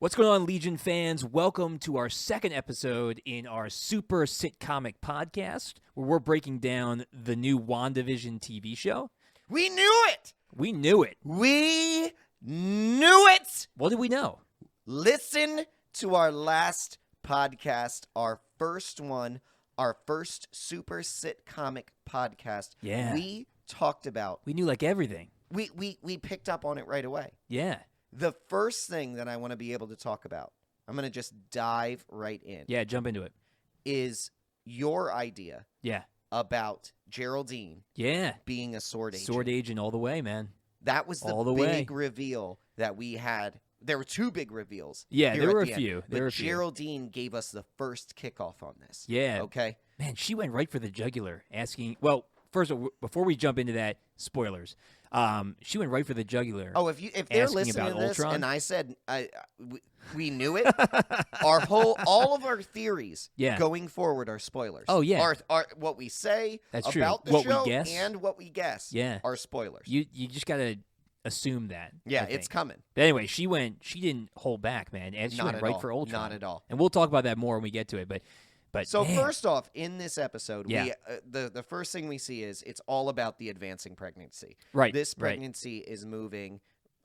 What's going on, Legion fans? Welcome to our second episode in our Super Sitcomic podcast, where we're breaking down the new WandaVision TV show. We knew it! We knew it. We knew it! What did we know? Listen to our last podcast, our first one, our first Super Sitcomic podcast. Yeah. We talked about. We knew like everything. We picked up on it right away. Yeah. The first thing that I want to be able to talk about, I'm going to just dive right in. Yeah, jump into it. Is your idea Yeah. about Geraldine Yeah. being a sword agent. Sword agent all the way, man. That was the all the big way. reveal that we had. There were two big reveals. Yeah, here there at were a the end. few. There But were a few. Geraldine gave us the first kickoff on this. Yeah. Okay? Man, she went right for the jugular, asking. Well, first of all, before we jump into that, spoilers. She went right for the jugular. Oh, if they're Asking listening about to this Ultron? and I said we knew it, all of our theories Yeah. going forward are spoilers. Oh, yeah. Our what we say That's true. about the What we show guess? and what we guess Yeah. are spoilers. You just gotta assume that. Yeah, I it's think. coming. But anyway, she didn't hold back, man, and she Not went at right all. for Ultron. Not at all. And we'll talk about that more when we get to it. But So man, first off, in this episode, Yeah. the first thing we see is it's all about the advancing pregnancy. right, This right. pregnancy is moving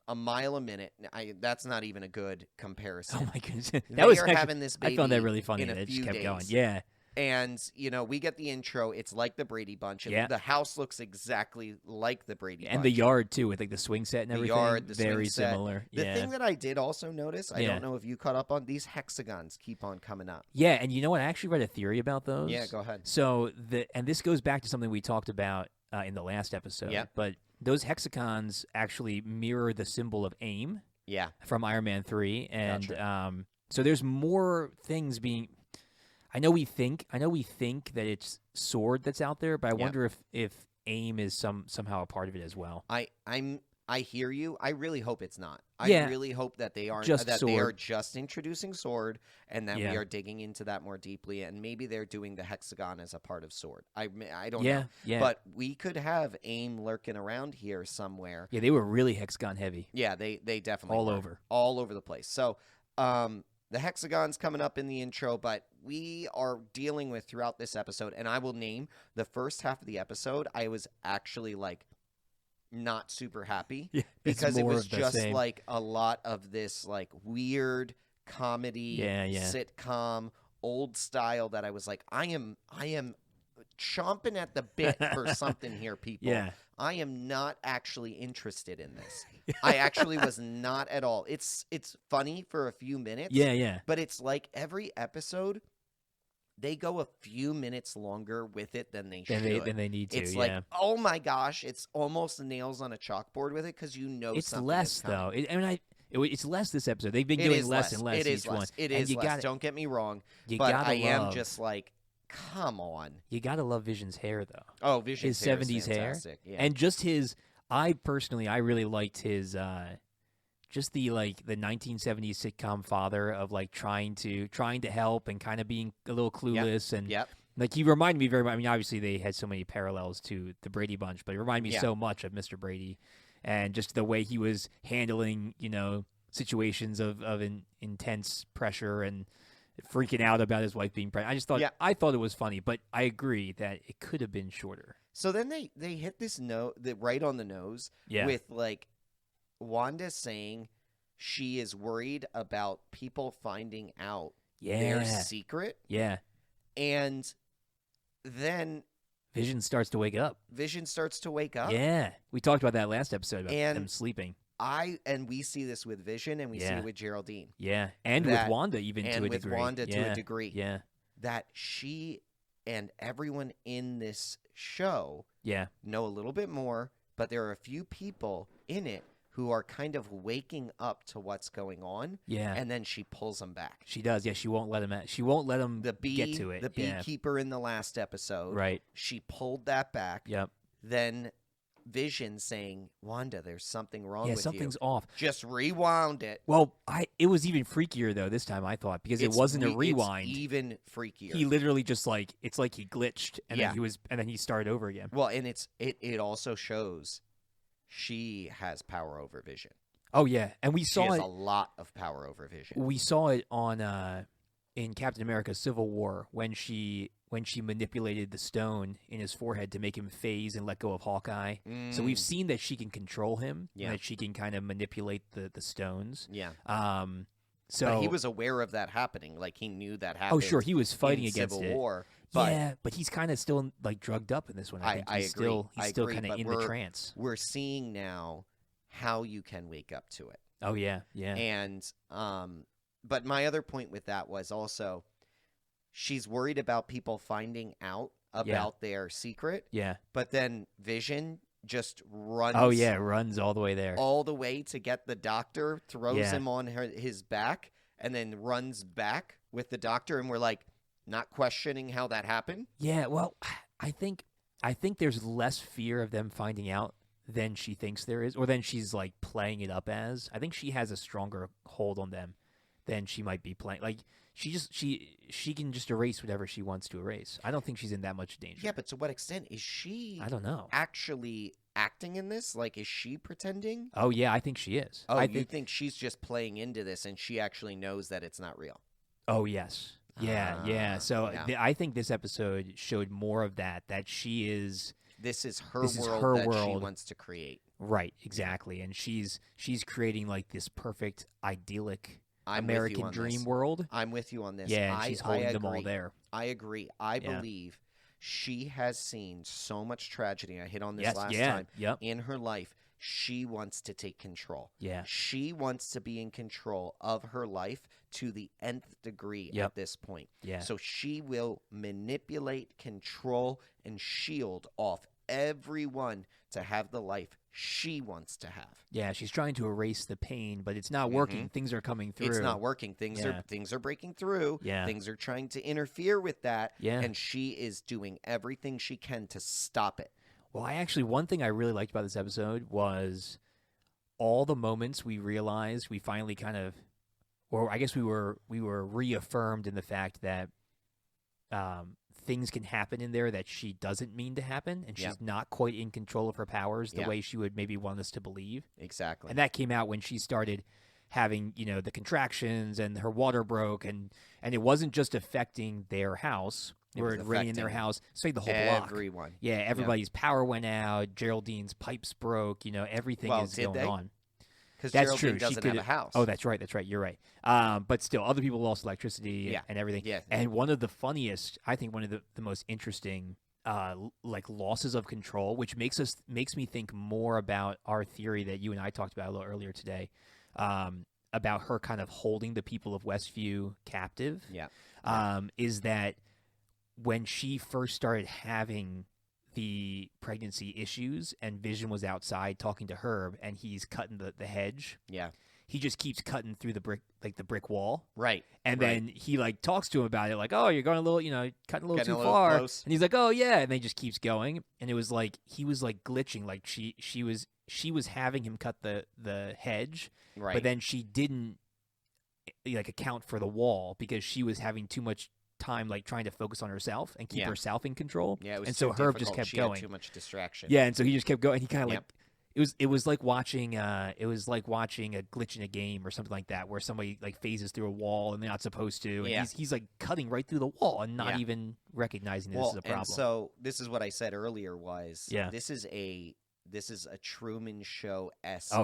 a mile a minute. That's not even a good comparison. Oh my goodness, They that was are actually, having this baby I found that really funny. in a That it just few kept going. days. Yeah, And, we get the intro. It's like the Brady Bunch. And Yeah. the house looks exactly like the Brady Bunch. and the yard too, with like the swing set and The everything. yard, the very swing set. similar. The yeah, thing that I did also notice, I Yeah. don't know if you caught up on, these hexagons keep on coming up. yeah. And you know what? I actually read a theory about those. Yeah, go ahead. So and this goes back to something we talked about in the last episode. Yeah. But those hexagons actually mirror the symbol of AIM Yeah. from Iron Man 3, and Gotcha. so there's more things being. I know we think that it's sword that's out there, but I Yeah. wonder if AIM is somehow a part of it as well. I hear you. I really hope it's not. Yeah. I really hope that they aren't Just that they are sword. just introducing sword and that Yeah. we are digging into that more deeply and maybe they're doing the hexagon as a part of sword. I don't Yeah, know. yeah, But we could have AIM lurking around here somewhere. yeah. They were really hexagon heavy, Yeah, they definitely all were. over. All over the place. So, the hexagon's coming up in the intro, but we are dealing with throughout this episode, and I will name the first half of the episode. I was actually like not super happy Yeah, it's because it more was of the just same. like a lot of this like weird comedy, Yeah, yeah. sitcom, old style that I was like, I am chomping at the bit for something here, people. Yeah, I am not actually interested in this. I actually was not at all. It's funny for a few minutes. yeah, yeah. But it's like every episode, they go a few minutes longer with it than they should. Than they need to. It's yeah. like, oh my gosh, it's almost nails on a chalkboard with it because It's something less is coming. though. It's less this episode. They've been It doing is less and less It is each one. less. It And is you less. gotta- Don't get me wrong. You But gotta I am love- just like, come on. You gotta love Vision's hair though. Oh, Vision's His hair is 70s hair. fantastic. Yeah. And just his, I really liked his, just the 1970s sitcom father of like trying to help and kind of being a little clueless and Yep. like he reminded me very much. I mean, obviously they had so many parallels to the Brady Bunch, but it reminded me Yeah. so much of Mr. Brady, and just the way he was handling, situations of intense pressure and freaking out about his wife being pregnant. I thought it was funny, but I agree that it could have been shorter. So then they hit this note right on the nose Yeah. with like Wanda saying she is worried about people finding out their secret, Yeah. and then Vision starts to wake up. Vision starts to wake up. Yeah. We talked about that last episode about And them sleeping. And we see this with Vision, and we see Yeah. it with Geraldine, Yeah. And that- with Wanda even and to a with degree. Wanda to a Yeah. degree. Yeah. that she and everyone in this show Yeah. know a little bit more, but there are a few people in it who are kind of waking up to what's going on, Yeah. and then she pulls them back. She does. Yeah. She won't let him. She won't let him The get to it. the Yeah. beekeeper in the last episode, Right. she pulled that back. Yep. Then Vision saying, Wanda, there's something wrong Yeah. with Something's you. off. Just rewound it. Well, it was even freakier though this time. I thought because it wasn't a rewind. It's even freakier. He literally just it's like he glitched and Yeah. then he started over again. Well, and it also shows she has power over Vision. Oh yeah, and we She saw has it. a lot of power over Vision. We saw it on in Captain America: Civil War when she manipulated the stone in his forehead to make him phase and let go of Hawkeye. So we've seen that she can control him, and that she can kind of manipulate the stones. Yeah. So but he was aware of that happening. Like, he knew that happened. Oh, sure, he was fighting against Civil it. War. But yeah, but he's kind of still like drugged up in this one. I think he's agree. still kind of in the trance. We're seeing now how you can wake up to it. Oh yeah, yeah. And but my other point with that was also she's worried about people finding out about their secret. Yeah. But then Vision just runs. Oh yeah, runs all the way there. All the way to get the doctor, throws him on his back, and then runs back with the doctor, and we're like not questioning how that happened. Yeah, well, I think there's less fear of them finding out than she thinks there is, or than she's like playing it up as. I think she has a stronger hold on them than she might be playing. Like she can just erase whatever she wants to erase. I don't think she's in that much danger. Yeah, but to what extent is she? I don't know. Actually acting in this? Like, is she pretending? Oh yeah, I think she is. Oh, you think she's just playing into this, and she actually knows that it's not real? Oh yes. Yeah. So I think this episode showed more of that. That she is. This is her world that she wants to create. Right. Exactly. And she's creating like this perfect, idyllic American dream world. I'm with you on this. Yeah. She's holding them all there. I agree. I believe she has seen so much tragedy. I hit on this last time. In her life. She wants to take control. Yeah. She wants to be in control of her life to the nth degree at this point. Yeah. So she will manipulate, control, and shield off everyone to have the life she wants to have. Yeah, she's trying to erase the pain, but it's not working. Things are coming through. It's not working. Things are breaking through. Yeah. Things are trying to interfere with that. Yeah. And she is doing everything she can to stop it. Well, one thing I really liked about this episode was all the moments we realized we finally kind of, or I guess we were reaffirmed in the fact that things can happen in there that she doesn't mean to happen, and she's not quite in control of her powers the way she would maybe want us to believe. Exactly. And that came out when she started having, the contractions and her water broke, and it wasn't just affecting their house. Where it rained in their house. It's like the whole block. Everyone. Yeah, everybody's power went out. Geraldine's pipes broke. Everything is going on. Because That's Geraldine true. doesn't have a house. Oh, that's right. You're right. But still, other people lost electricity and everything. Yeah. And one of the funniest, I think one of the most interesting losses of control, which makes me think more about our theory that you and I talked about a little earlier today, about her kind of holding the people of Westview captive. Yeah. Is that when she first started having the pregnancy issues and Vision was outside talking to Herb and he's cutting the hedge. Yeah. He just keeps cutting through the brick wall. Right. And then he like talks to him about it, like, oh, you're going a little, cutting a little too far. Close. And he's like, oh yeah. And then he just keeps going. And it was like, he was like glitching. Like she was having him cut the hedge. Right. But then she didn't like account for the wall because she was having too much time like trying to focus on herself and keep herself in control. Yeah, it was and so Herb just kept going. Had too much distraction. Yeah, and so he just kept going. He kind of like it was like watching a glitch in a game or something like that where somebody like phases through a wall and they're not supposed to. And he's like cutting right through the wall and not even recognizing this is a problem. And so this is what I said earlier was this is a Truman Show-esque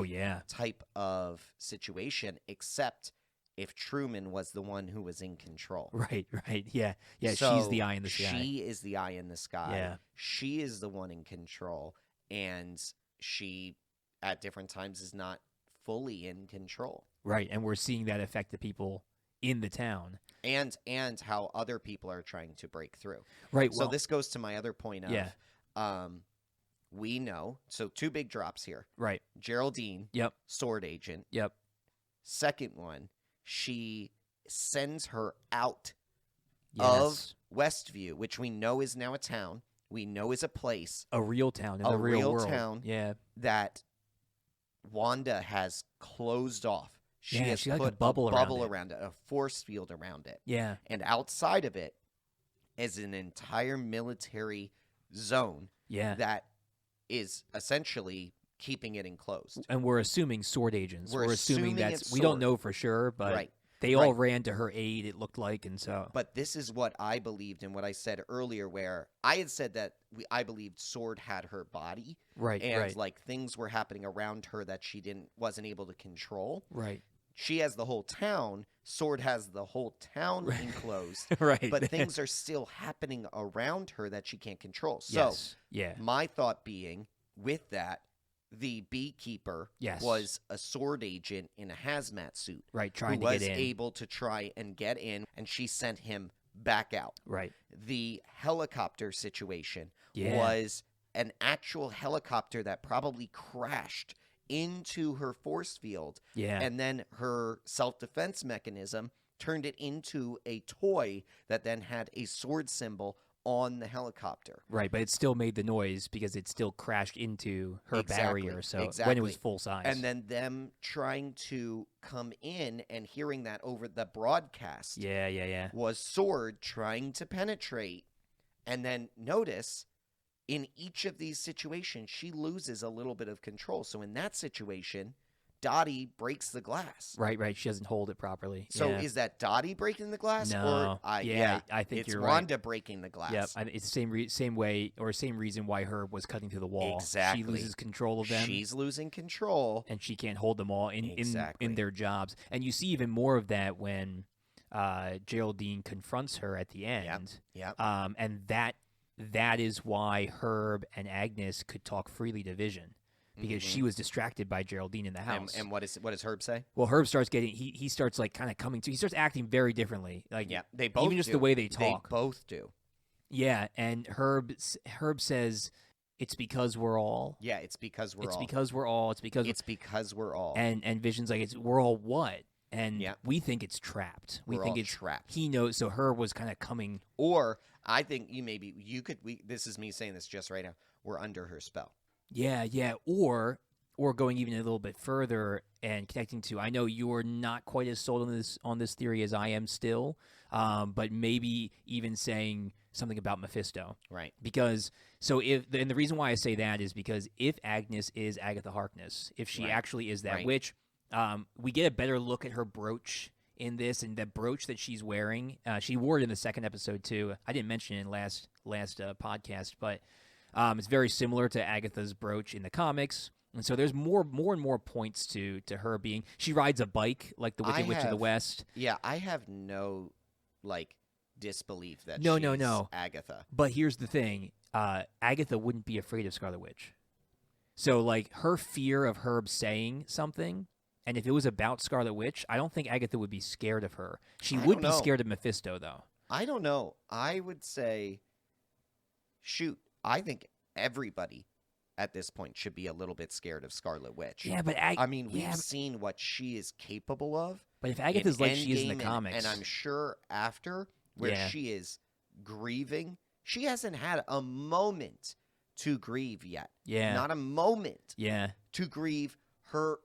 type of situation, except if Truman was the one who was in control. Right. Yeah, so she's the eye in the sky. She is the eye in the sky. Yeah. She is the one in control, and she, at different times, is not fully in control. Right, and we're seeing that affect the people in the town. And how other people are trying to break through. Right. So this goes to my other point of, we know, so two big drops here. Right. Geraldine. Yep. Sword agent. Yep. Second one, she sends her out of Westview, which we know is now a town. We know is a place. A real town in the real world. Town yeah. that Wanda has closed off. She has she put like a bubble around it, a force field around it. Yeah. And outside of it is an entire military zone that is essentially keeping it enclosed. And we're assuming sword agents. We're assuming that we don't know for sure, but right. they all ran to her aid, it looked like, and so. But this is what I believed and what I said earlier, where I had said that I believed Sword had her body, right, and like things were happening around her that she wasn't able to control. Right. She has the whole town. Sword has the whole town enclosed. Right. But things are still happening around her that she can't control. So, my thought being, with that, the beekeeper was a sword agent in a hazmat suit. Right, trying to get in. Was able to try and get in, and she sent him back out. Right. The helicopter situation was an actual helicopter that probably crashed into her force field. Yeah. And then her self-defense mechanism turned it into a toy that then had a sword symbol on the helicopter. Right, but it still made the noise because it still crashed into her barrier, so when it was full size. And then them trying to come in and hearing that over the broadcast. Was Sword trying to penetrate. And then notice, in each of these situations, she loses a little bit of control. So in that situation, Dottie breaks the glass. Right. She doesn't hold it properly. So is that Dottie breaking the glass? No. Or, I think it's you're Wanda breaking the glass. Yep. It's the same way or same reason why Herb was cutting through the wall. Exactly. She loses control of them. She's losing control. And she can't hold them all in their jobs. And you see even more of that when Geraldine confronts her at the end. Yep. And that is why Herb and Agnes could talk freely to Vision. Because she was distracted by Geraldine in the house. And what does Herb say? Well, Herb starts getting he starts like kind of coming to. He starts acting very differently. Like they both even just the way they talk. They both do. Yeah, and Herb says it's because we're all. Yeah, it's because we're all. It's because we're all. It's because we're all. And Vision's like we're all what? And we think it's trapped. We think it's trapped. He knows. So Herb was kind of coming. Or I think you could. This is me saying this just right now. We're under her spell. Yeah, or going even a little bit further and connecting to. I know you're not quite as sold on this theory as I am still, but maybe even saying something about Mephisto, right? Because and the reason why I say that is because if Agnes is Agatha Harkness, if she actually is that witch, we get a better look at her brooch in this, and the brooch that she's wearing. She wore it in the second episode too. I didn't mention it in last podcast, but. It's very similar to Agatha's brooch in the comics. And so there's more and more points to her being. She rides a bike like the Wicked Witch of the West. Yeah, I have no disbelief that no. Agatha. But here's the thing. Agatha wouldn't be afraid of Scarlet Witch. So her fear of Herb saying something, and if it was about Scarlet Witch, I don't think Agatha would be scared of her. She would be scared of Mephisto, though. I don't know. I would say, shoot. I think everybody at this point should be a little bit scared of Scarlet Witch. Yeah, but we've seen what she is capable of. But if Agatha's like she is in the comics, and I'm sure after where she is grieving, she hasn't had a moment to grieve yet. Yeah, not a moment. Yeah, to grieve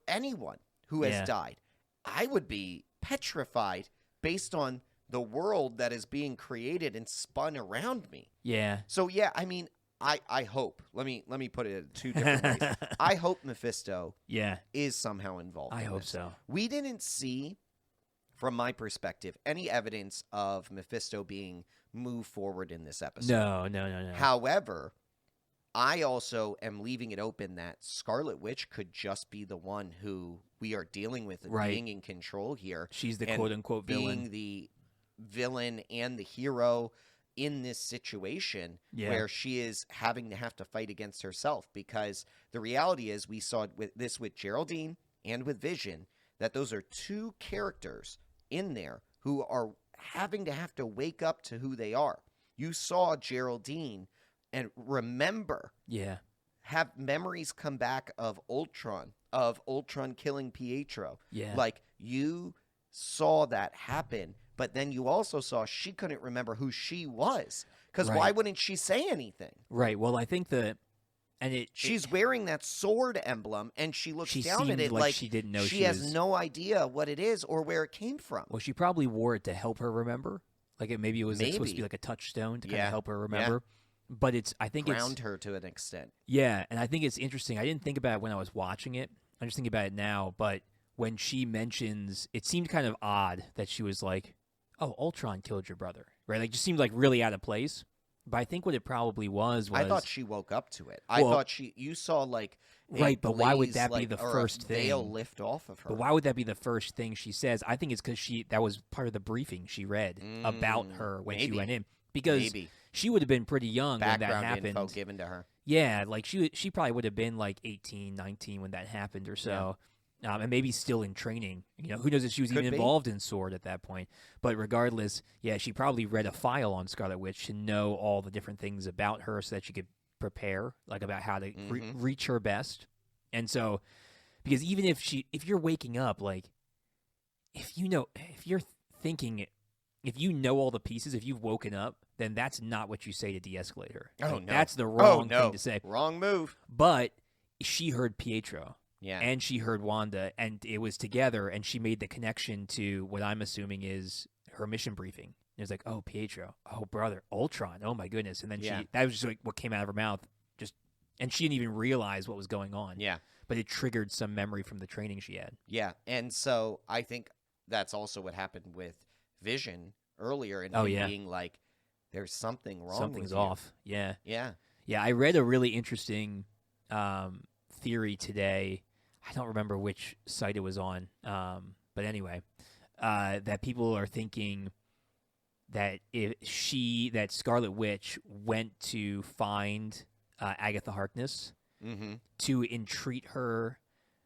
anyone who has died. I would be petrified based on the world that is being created and spun around me. Yeah. So I hope. Let me put it in two different ways. I hope Mephisto is somehow involved. I in hope this. so. We didn't see, from my perspective, any evidence of Mephisto being moved forward in this episode. No. However, I also am leaving it open that Scarlet Witch could just be the one who we are dealing with and being in control here. She's the quote-unquote villain. Being the villain and the hero in this situation where she is having to fight against herself, because the reality is we saw with Geraldine and with Vision that those are two characters in there who are having to wake up to who they are. You saw Geraldine and have memories come back of Ultron killing Pietro. Yeah. Like you saw that happen. But then you also saw she couldn't remember who she was. Because why wouldn't she say anything? Right. Well, I think she's wearing that sword emblem, and she looks down at it like she didn't know she has no idea what it is or where it came from. Well, she probably wore it to help her remember. Like maybe it was supposed to be like a touchstone to kind of help her remember. but I think ground her to an extent. Yeah, and I think it's interesting. I didn't think about it when I was watching it. I'm just thinking about it now, but when she mentions, it seemed kind of odd that she was like, "Oh, Ultron killed your brother," right? Like, just seemed like really out of place. But I think what it probably was I thought she woke up to it. I thought you saw like right, but why would that like, be the or first a thing? veil lift off of her? But why would that be the first thing she says? I think it's because that was part of the briefing she read about her when she went in. Because she would have been pretty young when that happened. Info given to her. Yeah, like she probably would have been like 18, 19 when that happened or so. And maybe still in training. Who knows if she was even involved in S.W.O.R.D. at that point. But regardless, yeah, she probably read a file on Scarlet Witch to know all the different things about her so that she could prepare, like about how to reach her best. And so, because even if you're waking up, like, if you're thinking, if you know all the pieces, if you've woken up, then that's not what you say to de-escalate her. Oh, like, no. That's the wrong thing to say. Wrong move. But she heard Pietro. Yeah. And she heard Wanda, and it was together, and she made the connection to what I'm assuming is her mission briefing. It was like, oh, Pietro, oh, brother, Ultron, oh, my goodness. And then that was just like what came out of her mouth. And she didn't even realize what was going on. Yeah. But it triggered some memory from the training she had. Yeah, and so I think that's also what happened with Vision earlier in being like, there's something wrong Something's with off. Yeah. Yeah. Yeah, I read a really interesting theory today. I don't remember which site it was on, but anyway, that people are thinking that that Scarlet Witch went to find Agatha Harkness to entreat her,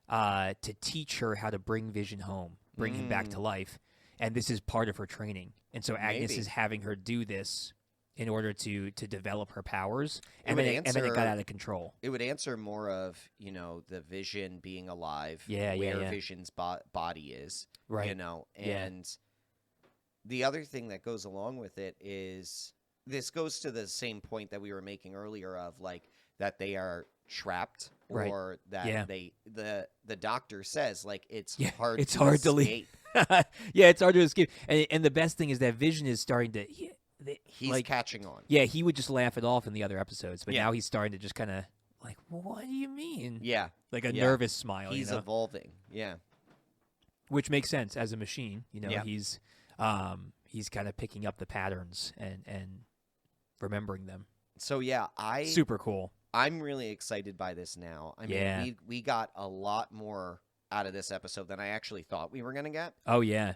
to teach her how to bring Vision home, bring him back to life, and this is part of her training. And so Agnes is having her do this in order to develop her powers, and then it got out of control. It would answer more of, the Vision being alive, where Vision's body is, right? And the other thing that goes along with it is, this goes to the same point that we were making earlier of, like, that they are trapped, or that the doctor says, like, it's hard to escape. Yeah, it's hard to escape. And the best thing is that Vision is starting to... He's catching on. Yeah, he would just laugh it off in the other episodes, but now he's starting to just kind of like, what do you mean? Yeah. Like a nervous smile. He's evolving. Yeah. Which makes sense as a machine. He's kind of picking up the patterns and remembering them. So super cool. I'm really excited by this now. I mean, we got a lot more out of this episode than I actually thought we were going to get. Oh, yeah.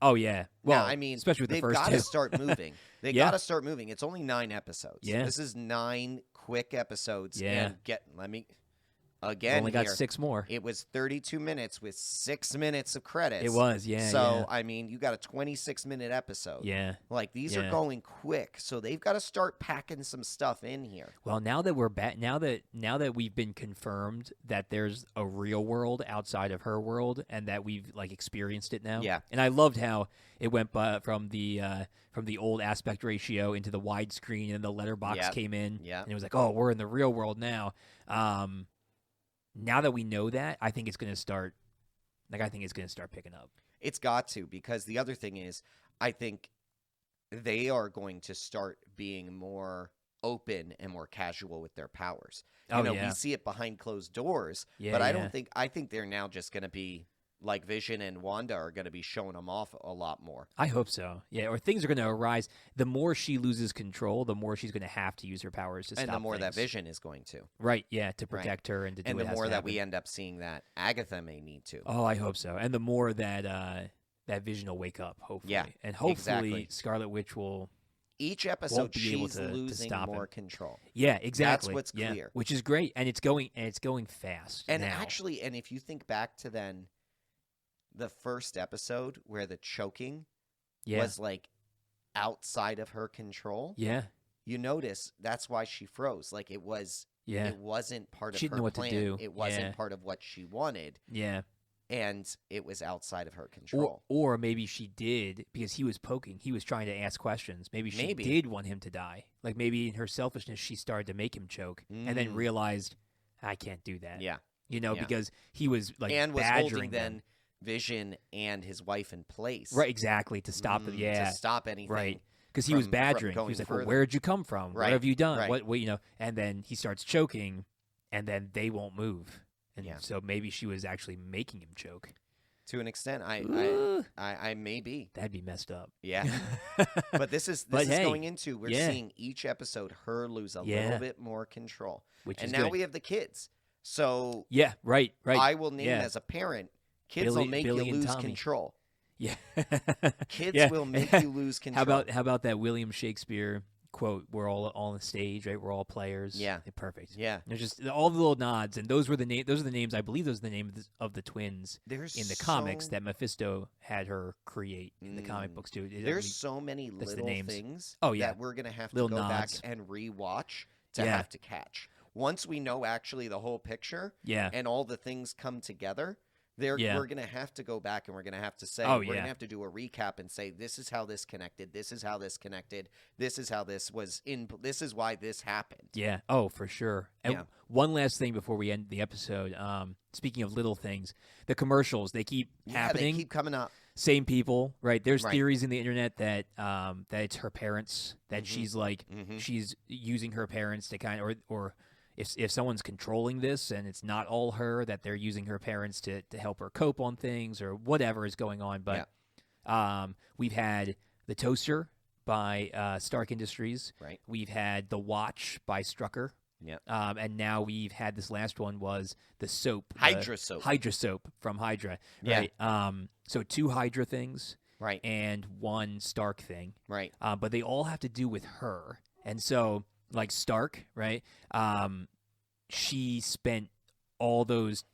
Oh, yeah. Well, I mean, especially with the first two. They've got to start moving. They got to start moving. It's only 9 episodes. Yeah. This is 9 quick episodes. Yeah. And only got 6 more. It was 32 minutes with 6 minutes of credits. It was, yeah. So, I mean, you got a 26-minute episode. Yeah. Like, these are going quick, so they've got to start packing some stuff in here. Well, now that we're back, now that we've been confirmed that there's a real world outside of her world, and that we've like experienced it now. Yeah. And I loved how it went from the old aspect ratio into the widescreen, and the letterbox came in. Yeah. And it was like, oh, we're in the real world now. Now that we know that, I think it's going to start. I think it's going to start picking up. It's got to, because the other thing is, I think they are going to start being more open and more casual with their powers. We see it behind closed doors, but I think they're now just going to be like Vision and Wanda are going to be showing them off a lot more. I hope so. Yeah, or things are going to arise. The more she loses control, the more she's going to have to use her powers to stop And the more things. that Vision is going to. Right, yeah, to protect her and to do and what the has more to that happen. we end up seeing that Agatha may need to. Oh, I hope so. And the more that that Vision will wake up, hopefully. Yeah, and hopefully exactly. Scarlet Witch will... Each episode, be able she's to losing stop more him. control. Yeah, exactly. That's what's clear. Which is great, and it's going fast. And now. actually, and if you think back to then, the first episode where the choking was like outside of her control. Yeah. You notice that's why she froze. Like it was. Yeah. It wasn't part of she didn't her know what plan. to do. It wasn't part of what she wanted. Yeah. And it was outside of her control. Or maybe she did because he was poking. He was trying to ask questions. Maybe she did want him to die. Like maybe in her selfishness, she started to make him choke and then realized, I can't do that. Yeah. Because he was like and was badgering holding them. then Vision and his wife in place. Right, exactly. To stop it. Yeah. To stop anything. Right. because he was badgering. He was like, well, where'd you come from? Right. What have you done? Right. What, you know? And then he starts choking, and then they won't move. And so maybe she was actually making him choke. To an extent, I may be. That'd be messed up. Yeah. But this is going into, we're seeing each episode her lose a little bit more control. And now we have the kids. So yeah, right. I will name as a parent, kids will make you lose control. Yeah. Kids will make you lose control. How about that William Shakespeare quote, we're all on the stage, right? We're all players. Yeah. Perfect. Yeah. There's just all the little nods, and those are the names, I believe those are the names of the twins in the comics that Mephisto had her create in the comic books too. There's so many little things that we're going to have to go back and rewatch to have to catch. Once we know actually the whole picture and all the things come together, we're going to have to go back and we're going to have to say, we're going to have to do a recap and say, this is how this connected. This is how this connected. This is how this was this is why this happened. Yeah. Oh, for sure. And one last thing before we end the episode. Speaking of little things, the commercials, they keep happening. They keep coming up. Same people, right? There's theories in the internet that it's her parents, that she's like, she's using her parents to kind of, or if someone's controlling this and it's not all her, that they're using her parents to help her cope on things or whatever is going on. But we've had the toaster by Stark Industries. Right. We've had the watch by Strucker. Yeah. And now we've had this last one was the soap. Hydra soap. Hydra soap from Hydra. Right. So 2 Hydra things. Right. And 1 Stark thing. Right. But they all have to do with her. And so, like Stark, right? She spent all those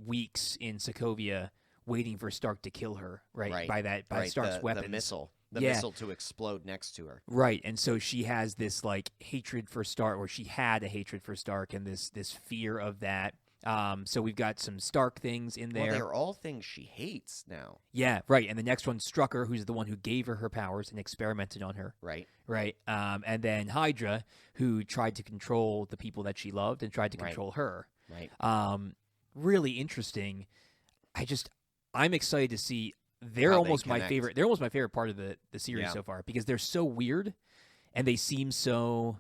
weeks in Sokovia waiting for Stark to kill her, right? By Stark's weapons. The missile to explode next to her. Right. And so she has this like hatred for Stark, or she had a hatred for Stark and this fear of that. So we've got some Stark things in there. Well, they're all things she hates now. Yeah, right. And the next one's Strucker, who's the one who gave her powers and experimented on her. Right. Right. And then Hydra, who tried to control the people that she loved and tried to control her. Right. Really interesting. I'm excited to see. They're almost my favorite. They're almost my favorite part of the series so far because they're so weird, and they seem so.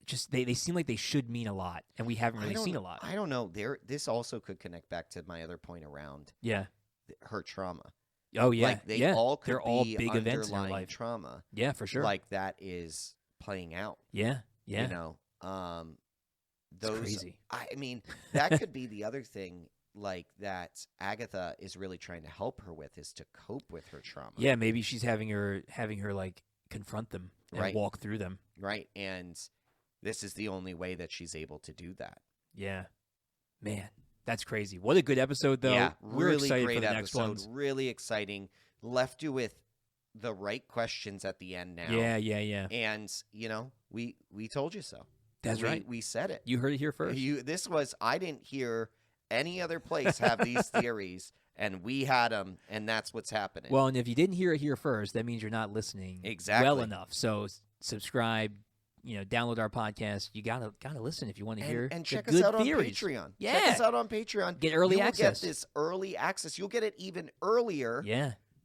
Just they seem like they should mean a lot, and we haven't really seen a lot. I don't know. This also could connect back to my other point around her trauma. Oh yeah, like they're all big events in her life. Trauma. Yeah, for sure. Like that is playing out. Yeah. You know, those. It's crazy. I mean, that could be the other thing. Like that Agatha is really trying to help her with is to cope with her trauma. Yeah, maybe she's having her like confront them and walk through them. Right, and this is the only way that she's able to do that. Yeah. Man, that's crazy. What a good episode, though. Yeah, we're really excited great for the episode. next ones. Really exciting. Left you with the right questions at the end now. Yeah. And, you know, we told you so. That's right. We said it. You heard it here first. I didn't hear any other place have these theories, and we had them, and that's what's happening. Well, and if you didn't hear it here first, that means you're not listening well enough. So subscribe, download our podcast. You gotta listen if you want to hear and check the good us out theories. On Patreon. Yeah. Check us out on Patreon. Get early access. You'll get this early access. You'll get it even earlier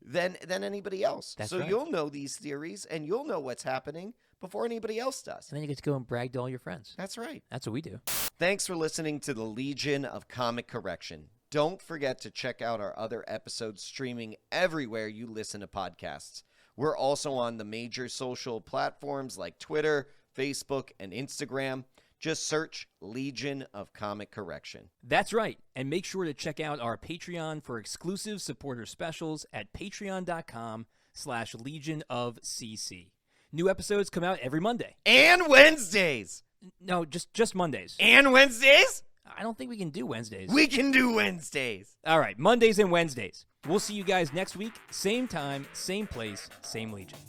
than anybody else. That's so right. You'll know these theories, and you'll know what's happening before anybody else does. And then you get to go and brag to all your friends. That's right. That's what we do. Thanks for listening to the Legion of Comic Correction. Don't forget to check out our other episodes streaming everywhere you listen to podcasts. We're also on the major social platforms like Twitter, Facebook, and Instagram. Just search Legion of Comic Correction. That's right. And make sure to check out our Patreon for exclusive supporter specials at patreon.com/Legion of CC. New episodes come out every Monday. And Wednesdays. No, just Mondays. And Wednesdays? I don't think we can do Wednesdays. We can do Wednesdays. All right, Mondays and Wednesdays. We'll see you guys next week. Same time, same place, same Legion.